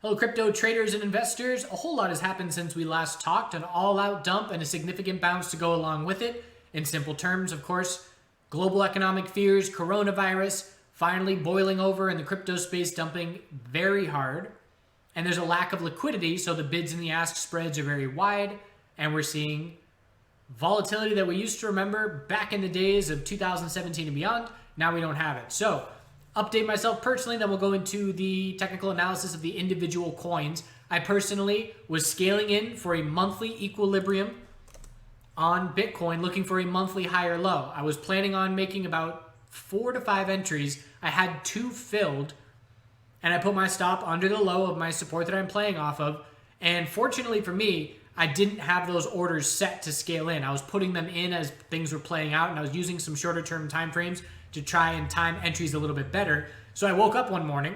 Hello, crypto traders and investors. A whole lot has happened since we last talked, an all-out dump and a significant bounce to go along with it. In simple terms, of course, global economic fears, coronavirus, finally boiling over in the crypto space, dumping very hard. And there's a lack of liquidity, so the bids and the ask spreads are very wide, and we're seeing volatility that we used to remember back in the days of 2017 and beyond. Now we don't have it. So, update myself personally, then we'll go into the technical analysis of the individual coins. I personally was scaling in for a monthly equilibrium on Bitcoin, looking for a monthly higher low. I was planning on making about 4 to 5 entries. I had 2 filled, and I put my stop under the low of my support that I'm playing off of. And fortunately for me, I didn't have those orders set to scale in. I was putting them in as things were playing out, and I was using some shorter term time frames to try and time entries a little bit better. So I woke up one morning,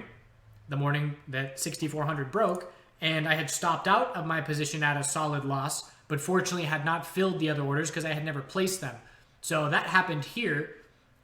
the morning that 6400 broke, and I had stopped out of my position at a solid loss, but fortunately had not filled the other orders because I had never placed them. So that happened here.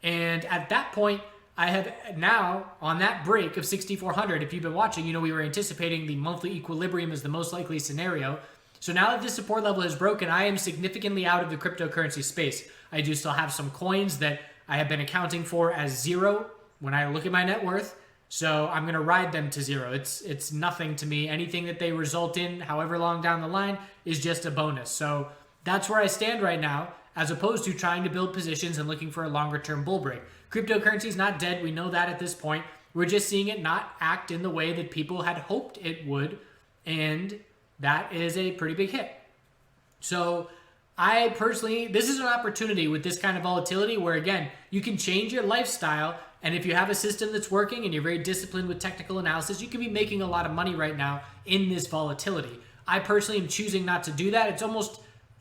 And at that point, I have now, on that break of 6400, if you've been watching, you know we were anticipating the monthly equilibrium as the most likely scenario. So now that this support level is broken, I am significantly out of the cryptocurrency space. I do still have some coins that I have been accounting for as 0 when I look at my net worth. So I'm going to ride them to 0. It's nothing to me. Anything that they result in, however long down the line, is just a bonus. So that's where I stand right now, as opposed to trying to build positions and looking for a longer term bull break. Cryptocurrency is not dead. We know that at this point. We're just seeing it not act in the way that people had hoped it would. And that is a pretty big hit. So I personally, this is an opportunity with this kind of volatility where, again, you can change your lifestyle. And if you have a system that's working and you're very disciplined with technical analysis, you can be making a lot of money right now in this volatility. I personally am choosing not to do that. It's almost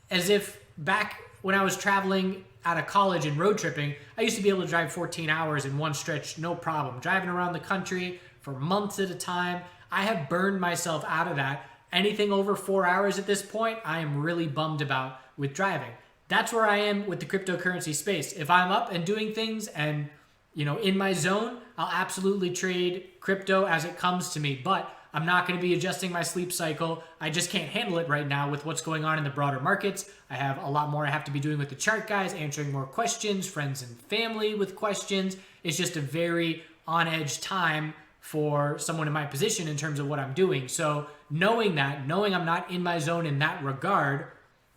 as if back when I was traveling out of college and road tripping, I used to be able to drive 14 hours in one stretch, no problem. Driving around the country for months at a time. I have burned myself out of that. Anything over 4 hours at this point, I am really bummed about with driving. That's where I am with the cryptocurrency space. If I'm up and doing things and, in my zone, I'll absolutely trade crypto as it comes to me, but I'm not going to be adjusting my sleep cycle. I just can't handle it right now with what's going on in the broader markets. I have a lot more I have to be doing with the chart guys, answering more questions, friends and family with questions. It's just a very on edge time for someone in my position in terms of what I'm doing. So knowing I'm not in my zone in that regard,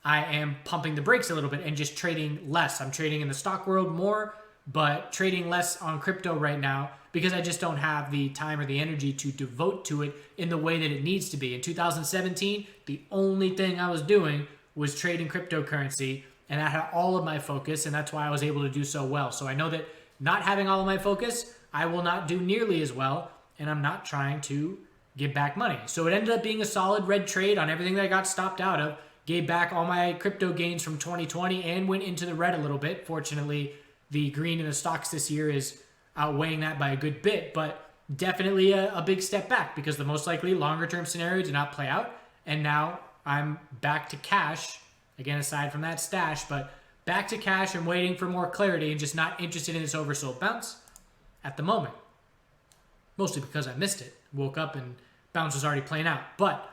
I am pumping the brakes a little bit and just trading less. I'm trading in the stock world more, but trading less on crypto right now because I just don't have the time or the energy to devote to it in the way that it needs to be. In 2017, the only thing I was doing was trading cryptocurrency, and that had all of my focus, and that's why I was able to do so well. So I know that not having all of my focus, I will not do nearly as well, and I'm not trying to get back money. So it ended up being a solid red trade on everything that I got stopped out of, gave back all my crypto gains from 2020 and went into the red a little bit. Fortunately, the green in the stocks this year is outweighing that by a good bit, but definitely a big step back because the most likely longer term scenario did not play out. And now I'm back to cash, again, aside from that stash, but back to cash and waiting for more clarity and just not interested in this oversold bounce at the moment. Mostly because I missed it. Woke up and bounce was already playing out. But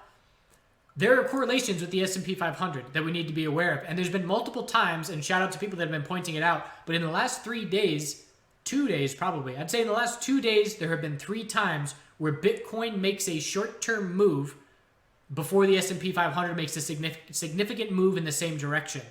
there are correlations with the S&P 500 that we need to be aware of. And there's been multiple times, and shout out to people that have been pointing it out, but in the last 3 days, 2 days probably, I'd say in the last 2 days, there have been 3 times where Bitcoin makes a short-term move before the S&P 500 makes a significant move in the same direction.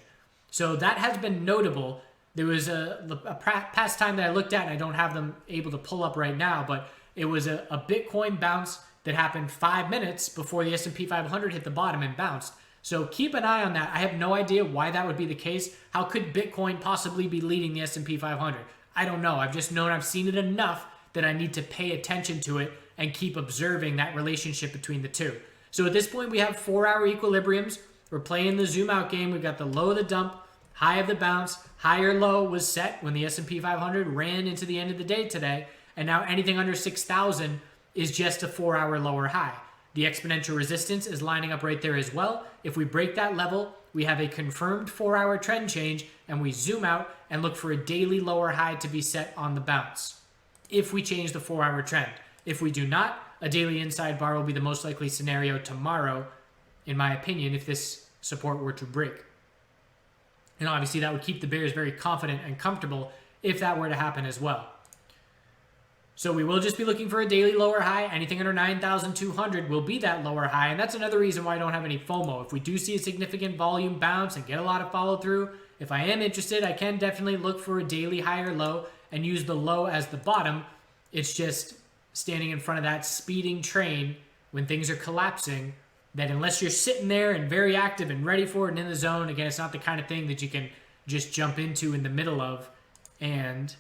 So that has been notable. There was a past time that I looked at, and I don't have them able to pull up right now, but it was a Bitcoin bounce that happened 5 minutes before the S&P 500 hit the bottom and bounced. So keep an eye on that. I have no idea why that would be the case. How could Bitcoin possibly be leading the S&P 500? I don't know. I've just known I've seen it enough that I need to pay attention to it and keep observing that relationship between the two. So at this point, we have 4-hour equilibriums. We're playing the zoom out game. We've got the low of the dump, high of the bounce, higher low was set when the S&P 500 ran into the end of the day today. And now anything under 6,000 is just a 4-hour lower high. The exponential resistance is lining up right there as well. If we break that level, we have a confirmed 4-hour trend change, and we zoom out and look for a daily lower high to be set on the bounce if we change the 4-hour trend. If we do not, a daily inside bar will be the most likely scenario tomorrow, in my opinion, if this support were to break. And obviously that would keep the bears very confident and comfortable if that were to happen as well. So we will just be looking for a daily lower high. Anything under 9,200 will be that lower high. And that's another reason why I don't have any FOMO. If we do see a significant volume bounce and get a lot of follow through, if I am interested, I can definitely look for a daily higher low and use the low as the bottom. It's just standing in front of that speeding train when things are collapsing, that unless you're sitting there and very active and ready for it and in the zone, again, it's not the kind of thing that you can just jump into in the middle of and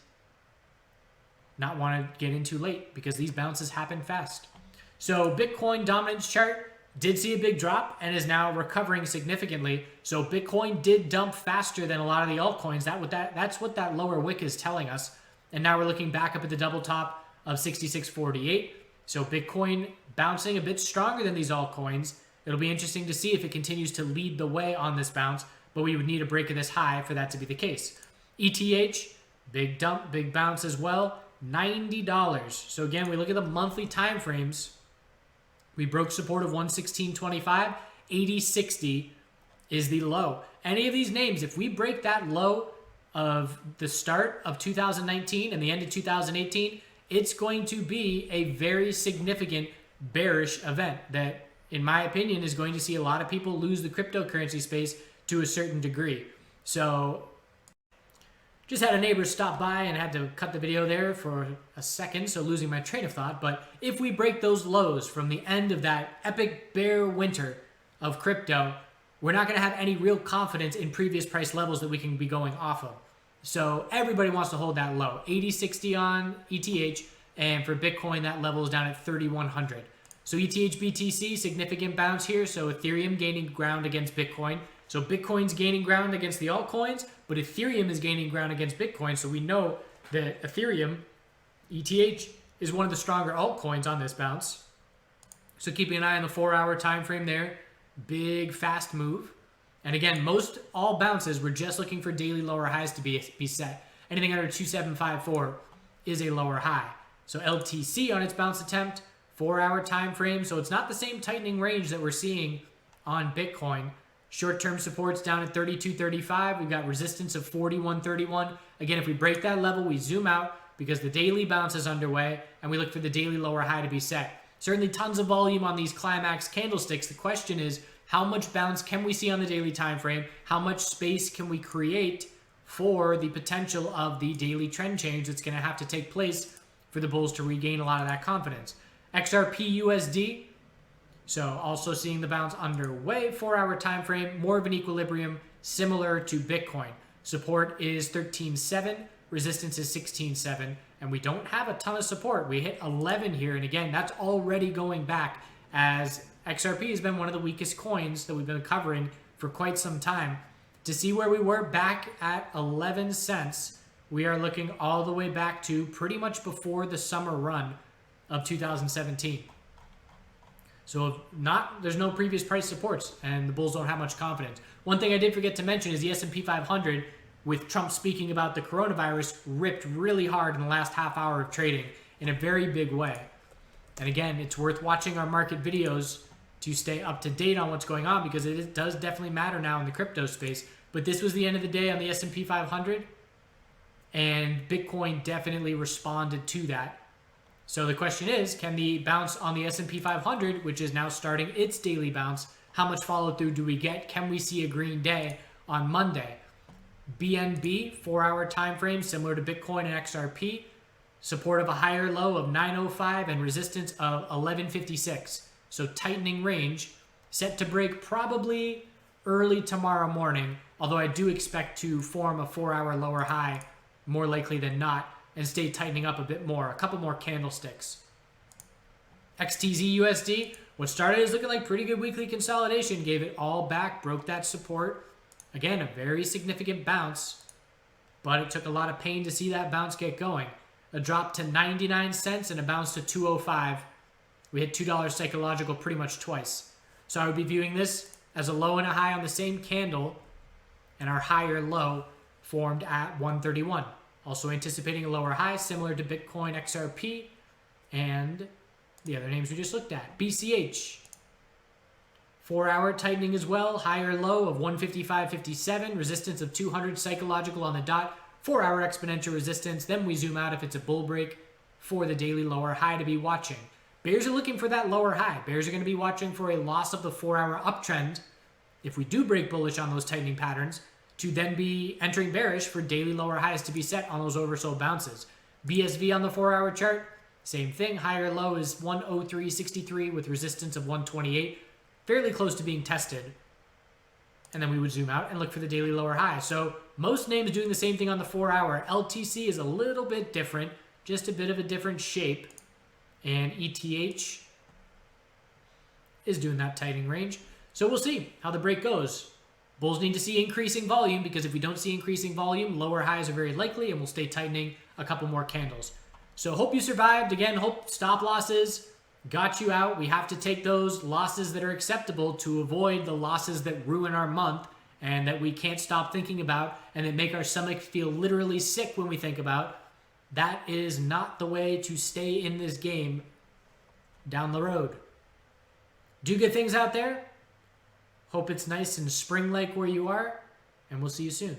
not want to get into late, because these bounces happen fast. So Bitcoin dominance chart did see a big drop and is now recovering significantly. So Bitcoin did dump faster than a lot of the altcoins. That's what that lower wick is telling us. And now we're looking back up at the double top of 66.48. So Bitcoin bouncing a bit stronger than these altcoins. It'll be interesting to see if it continues to lead the way on this bounce, but we would need a break of this high for that to be the case. ETH, big dump, big bounce as well, $90. So again, we look at the monthly time frames. We broke support of 116.25, 80.60 is the low. Any of these names, if we break that low of the start of 2019 and the end of 2018, it's going to be a very significant bearish event that, in my opinion, is going to see a lot of people lose the cryptocurrency space to a certain degree. So just had a neighbor stop by and had to cut the video there for a second, so losing my train of thought. But if we break those lows from the end of that epic bear winter of crypto, we're not going to have any real confidence in previous price levels that we can be going off of. So everybody wants to hold that low. 80.60 on ETH, and for Bitcoin, that level is down at 3,100. So ETH BTC, significant bounce here. So Ethereum gaining ground against Bitcoin. So Bitcoin's gaining ground against the altcoins, but Ethereum is gaining ground against Bitcoin. So we know that Ethereum, ETH, is one of the stronger altcoins on this bounce. So keeping an eye on the 4-hour time frame there. Big, fast move. And again, all bounces, we're just looking for daily lower highs to be set. Anything under 2754 is a lower high. So LTC on its bounce attempt, 4-hour time frame. So it's not the same tightening range that we're seeing on Bitcoin. Short-term support's down at 32.35. We've got resistance of 41.31. Again, if we break that level, we zoom out because the daily bounce is underway, and we look for the daily lower high to be set. Certainly tons of volume on these climax candlesticks. The question is, how much bounce can we see on the daily time frame? How much space can we create for the potential of the daily trend change that's going to have to take place for the bulls to regain a lot of that confidence? XRP USD, so also seeing the bounce underway, 4-hour time frame, more of an equilibrium similar to Bitcoin. Support is 13.7, resistance is 16.7, and we don't have a ton of support. We hit 11 here, and again, that's already going back, as XRP has been one of the weakest coins that we've been covering for quite some time. To see where we were back at 11 cents, we are looking all the way back to pretty much before the summer run of 2017. So there's no previous price supports, and the bulls don't have much confidence. One thing I did forget to mention is the S&P 500, with Trump speaking about the coronavirus, ripped really hard in the last half hour of trading in a very big way. And again, it's worth watching our market videos to stay up to date on what's going on, because it does definitely matter now in the crypto space. But this was the end of the day on the S&P 500, and Bitcoin definitely responded to that. So the question is, can the bounce on the S&P 500, which is now starting its daily bounce, how much follow through do we get? Can we see a green day on Monday? BNB, 4-hour time frame, similar to Bitcoin and XRP, support of a higher low of 905 and resistance of 1156. So tightening range, set to break probably early tomorrow morning, although I do expect to form a 4-hour lower high, more likely than not, and stay tightening up a bit more, a couple more candlesticks. XTZ USD, what started as looking like pretty good weekly consolidation, gave it all back, broke that support. Again, a very significant bounce, but it took a lot of pain to see that bounce get going. A drop to 99 cents and a bounce to 205. We hit $2 psychological pretty much twice. So I would be viewing this as a low and a high on the same candle, and our higher low formed at 131. Also anticipating a lower high similar to Bitcoin XRP, and the other names we just looked at. BCH. 4-hour tightening as well. Higher low of 155.57. Resistance of 200 psychological on the dot. 4-hour exponential resistance. Then we zoom out if it's a bull break for the daily lower high to be watching. Bears are looking for that lower high. Bears are going to be watching for a loss of the 4-hour uptrend if we do break bullish on those tightening patterns, to then be entering bearish for daily lower highs to be set on those oversold bounces. BSV on the 4-hour chart, same thing. Higher low is 103.63 with resistance of 128. Fairly close to being tested. And then we would zoom out and look for the daily lower high. So most names doing the same thing on the 4-hour. LTC is a little bit different, just a bit of a different shape. And ETH is doing that tightening range. So we'll see how the break goes. Bulls need to see increasing volume, because if we don't see increasing volume, lower highs are very likely and we'll stay tightening a couple more candles. So hope you survived. Again, hope stop losses got you out. We have to take those losses that are acceptable to avoid the losses that ruin our month and that we can't stop thinking about and that make our stomach feel literally sick when we think about. That is not the way to stay in this game down the road. Do good things out there. Hope it's nice and spring-like where you are, and we'll see you soon.